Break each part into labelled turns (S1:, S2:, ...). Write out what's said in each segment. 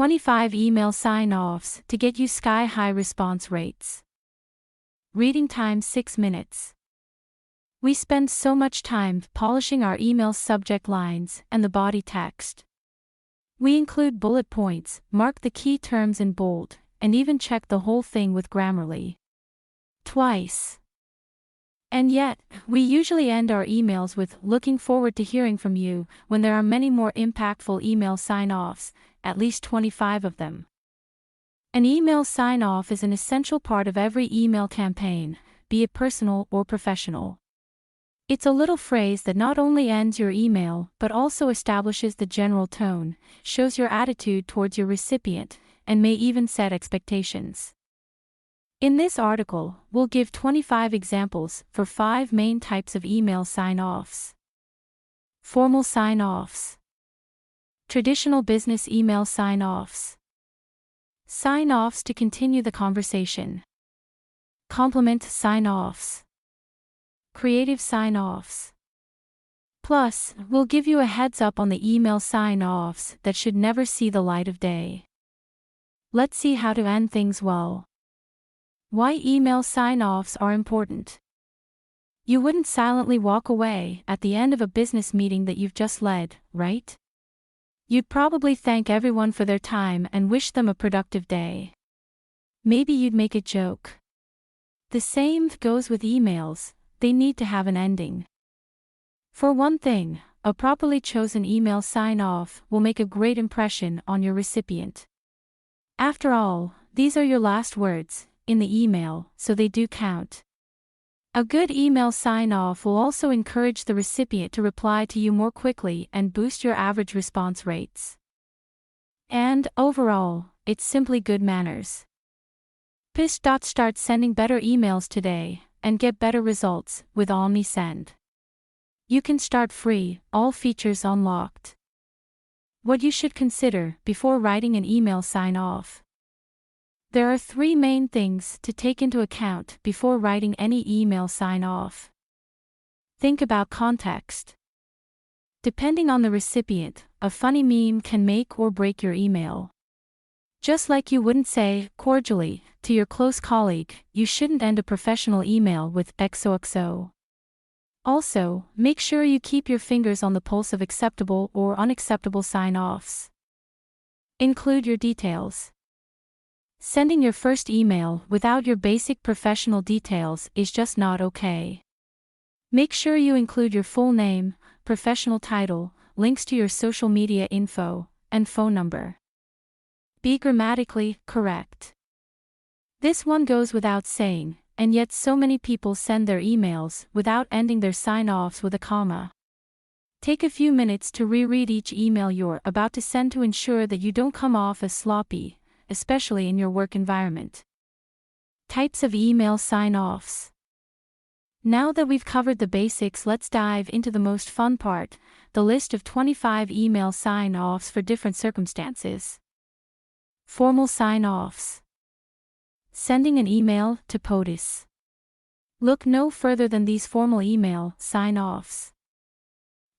S1: 25 email sign-offs to get you sky-high response rates. Reading time 6 minutes. We spend so much time polishing our email subject lines and the body text. We include bullet points, mark the key terms in bold, and even check the whole thing with Grammarly twice. And yet, we usually end our emails with "looking forward to hearing from you," when there are many more impactful email sign-offs, at least 25 of them. An email sign-off is an essential part of every email campaign, be it personal or professional. It's a little phrase that not only ends your email but also establishes the general tone, shows your attitude towards your recipient, and may even set expectations. In this article, we'll give 25 examples for 5 main types of email sign-offs. Formal sign-offs. Traditional business email sign-offs. Sign-offs to continue the conversation. Compliment sign-offs. Creative sign-offs. Plus, we'll give you a heads up on the email sign-offs that should never see the light of day. Let's see how to end things well. Why email sign-offs are important. You wouldn't silently walk away at the end of a business meeting that you've just led, right? You'd probably thank everyone for their time and wish them a productive day. Maybe you'd make a joke. The same goes with emails, they need to have an ending. For one thing, a properly chosen email sign-off will make a great impression on your recipient. After all, these are your last words in the email, so they do count. A good email sign-off will also encourage the recipient to reply to you more quickly and boost your average response rates. And, overall, it's simply good manners. Start sending better emails today and get better results with OmniSend. You can start free, all features unlocked. What you should consider before writing an email sign-off. There are 3 main things to take into account before writing any email sign-off. Think about context. Depending on the recipient, a funny meme can make or break your email. Just like you wouldn't say "cordially" to your close colleague, you shouldn't end a professional email with "XOXO." Also, make sure you keep your fingers on the pulse of acceptable or unacceptable sign-offs. Include your details. Sending your first email without your basic professional details is just not okay. Make sure you include your full name, professional title, links to your social media info, and phone number. Be grammatically correct. This one goes without saying, and yet so many people send their emails without ending their sign-offs with a comma. Take a few minutes to reread each email you're about to send to ensure that you don't come off as sloppy, especially in your work environment. Types of email sign-offs. Now that we've covered the basics, let's dive into the most fun part, the list of 25 email sign-offs for different circumstances. Formal sign-offs. Sending an email to POTUS. Look no further than these formal email sign-offs.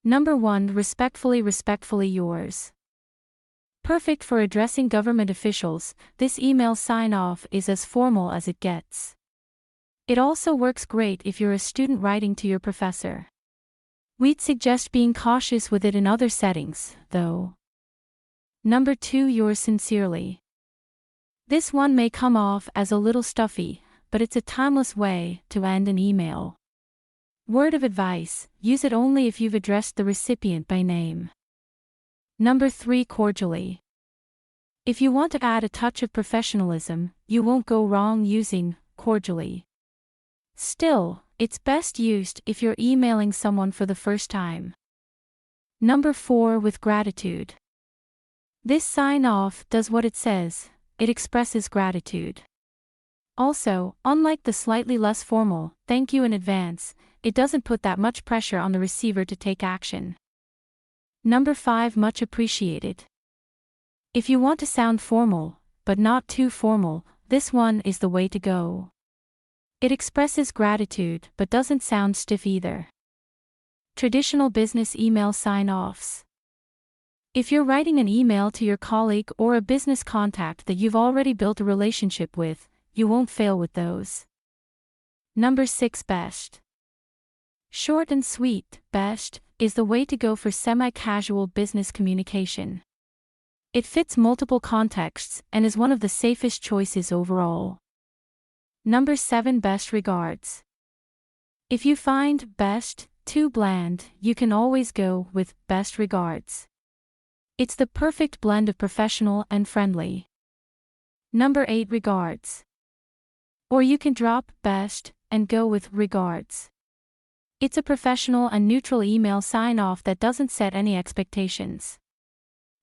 S1: Number 1. Respectfully yours. Perfect for addressing government officials, this email sign-off is as formal as it gets. It also works great if you're a student writing to your professor. We'd suggest being cautious with it in other settings, though. Number 2. Yours sincerely. This one may come off as a little stuffy, but it's a timeless way to end an email. Word of advice, use it only if you've addressed the recipient by name. Number 3. Cordially. If you want to add a touch of professionalism, you won't go wrong using cordially. Still, it's best used if you're emailing someone for the first time. Number 4. With gratitude. This sign-off does what it says, it expresses gratitude. Also, unlike the slightly less formal "thank you in advance," it doesn't put that much pressure on the receiver to take action. Number 5. Much appreciated. If you want to sound formal, but not too formal, this one is the way to go. It expresses gratitude but doesn't sound stiff either. Traditional business email sign-offs. If you're writing an email to your colleague or a business contact that you've already built a relationship with, you won't fail with those. Number 6. Best. Short and sweet, best, is the way to go for semi-casual business communication. It fits multiple contexts and is one of the safest choices overall. Number 7. Best regards. If you find best too bland, you can always go with best regards. It's the perfect blend of professional and friendly. Number 8. Regards. Or you can drop best and go with regards. It's a professional and neutral email sign-off that doesn't set any expectations.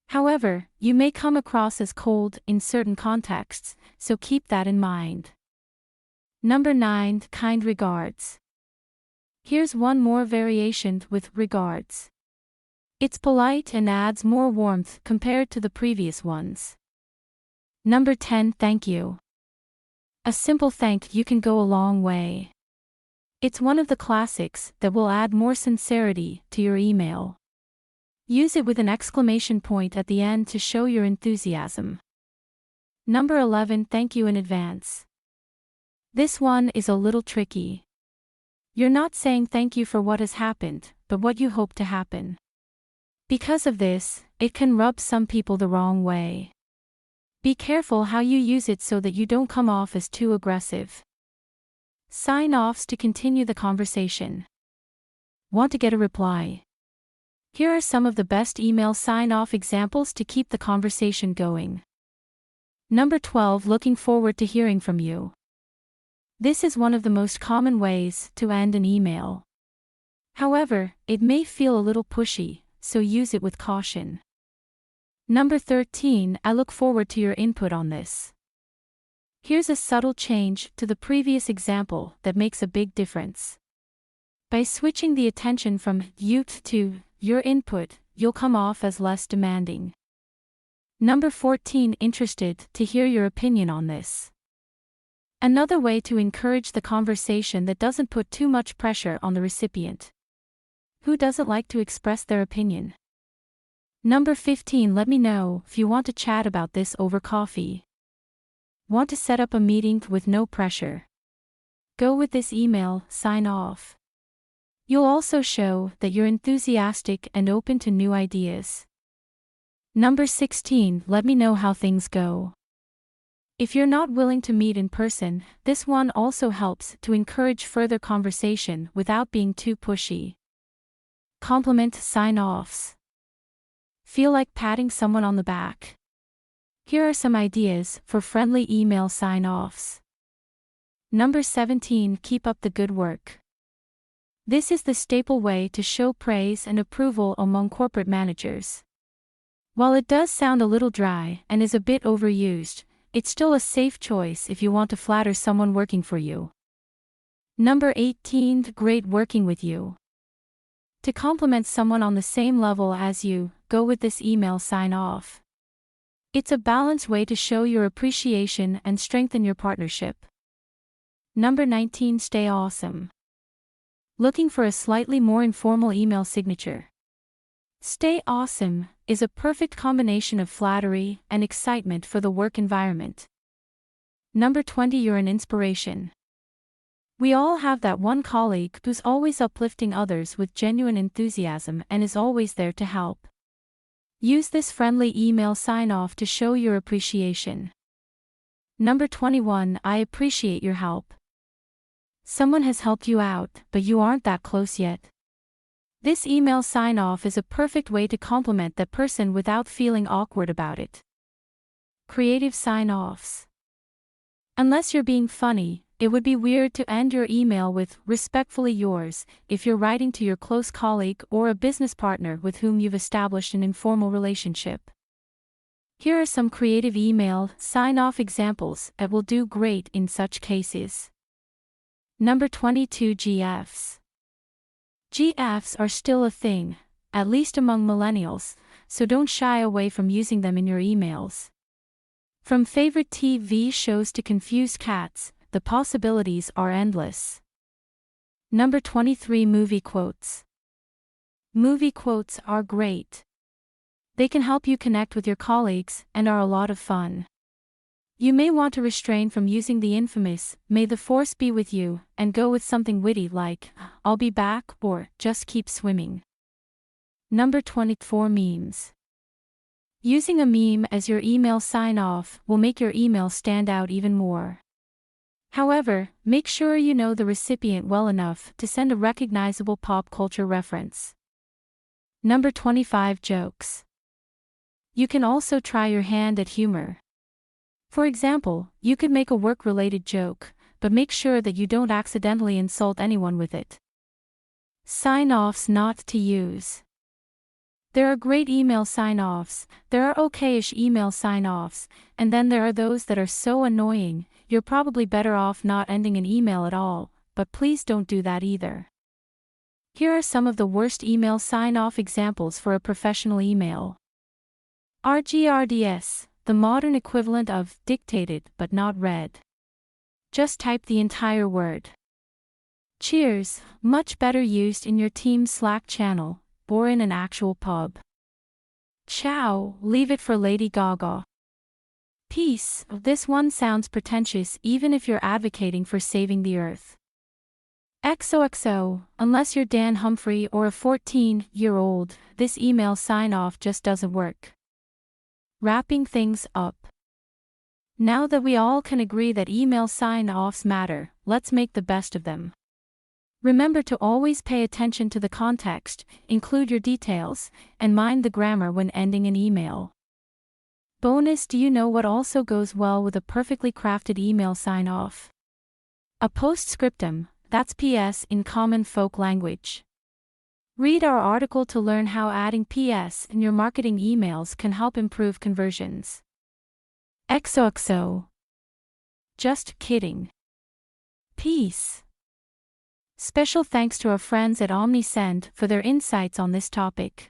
S1: However, you may come across as cold in certain contexts, so keep that in mind. Number 9. Kind regards. Here's one more variation with regards. It's polite and adds more warmth compared to the previous ones. Number 10. Thank you. A simple thank you can go a long way. It's one of the classics that will add more sincerity to your email. Use it with an exclamation point at the end to show your enthusiasm. Number 11. Thank you in advance. This one is a little tricky. You're not saying thank you for what has happened, but what you hope to happen. Because of this, it can rub some people the wrong way. Be careful how you use it so that you don't come off as too aggressive. Sign-offs to continue the conversation. Want to get a reply? Here are some of the best email sign-off examples to keep the conversation going. Number 12. Looking forward to hearing from you. This is one of the most common ways to end an email. However, it may feel a little pushy, so use it with caution. Number 13. I look forward to your input on this. Here's a subtle change to the previous example that makes a big difference. By switching the attention from you to your input, you'll come off as less demanding. Number 14. Interested to hear your opinion on this. Another way to encourage the conversation that doesn't put too much pressure on the recipient. Who doesn't like to express their opinion? Number 15. Let me know if you want to chat about this over coffee. Want to set up a meeting with no pressure? Go with this email sign off. You'll also show that you're enthusiastic and open to new ideas. Number 16. Let me know how things go. If you're not willing to meet in person, this one also helps to encourage further conversation without being too pushy. Compliment sign-offs. Feel like patting someone on the back. Here are some ideas for friendly email sign-offs. Number 17. Keep up the good work. This is the staple way to show praise and approval among corporate managers. While it does sound a little dry and is a bit overused, it's still a safe choice if you want to flatter someone working for you. Number 18. Great working with you. To compliment someone on the same level as you, go with this email sign-off. It's a balanced way to show your appreciation and strengthen your partnership. Number 19. Stay awesome. Looking for a slightly more informal email signature? Stay awesome is a perfect combination of flattery and excitement for the work environment. Number 20. You're an inspiration. We all have that one colleague who's always uplifting others with genuine enthusiasm and is always there to help. Use this friendly email sign-off to show your appreciation. Number 21. I appreciate your help. Someone has helped you out, but you aren't that close yet. This email sign-off is a perfect way to compliment that person without feeling awkward about it. Creative sign-offs. Unless you're being funny, it would be weird to end your email with "respectfully yours" if you're writing to your close colleague or a business partner with whom you've established an informal relationship. Here are some creative email sign-off examples that will do great in such cases. Number 22. GFs. GFs are still a thing, at least among millennials, so don't shy away from using them in your emails. From favorite TV shows to confused cats, the possibilities are endless. Number 23. Movie quotes. Movie quotes are great. They can help you connect with your colleagues and are a lot of fun. You may want to refrain from using the infamous, "May the force be with you," and go with something witty like, "I'll be back," or "Just keep swimming." Number 24. Memes. Using a meme as your email sign-off will make your email stand out even more. However, make sure you know the recipient well enough to send a recognizable pop culture reference. Number 25. Jokes. You can also try your hand at humor. For example, you could make a work-related joke, but make sure that you don't accidentally insult anyone with it. Sign-offs not to use. There are great email sign-offs, there are okay-ish email sign-offs, and then there are those that are so annoying, you're probably better off not ending an email at all, but please don't do that either. Here are some of the worst email sign-off examples for a professional email. RGRDS, the modern equivalent of dictated but not read. Just type the entire word. Cheers, much better used in your team's Slack channel, or in an actual pub. Ciao, leave it for Lady Gaga. Peace, this one sounds pretentious even if you're advocating for saving the earth. XOXO, unless you're Dan Humphrey or a 14-year-old, this email sign-off just doesn't work. Wrapping things up. Now that we all can agree that email sign-offs matter, let's make the best of them. Remember to always pay attention to the context, include your details, and mind the grammar when ending an email. Bonus: do you know what also goes well with a perfectly crafted email sign-off? A postscriptum, that's PS in common folk language. Read our article to learn how adding PS in your marketing emails can help improve conversions. XOXO. Just kidding. Peace. Special thanks to our friends at OmniSend for their insights on this topic.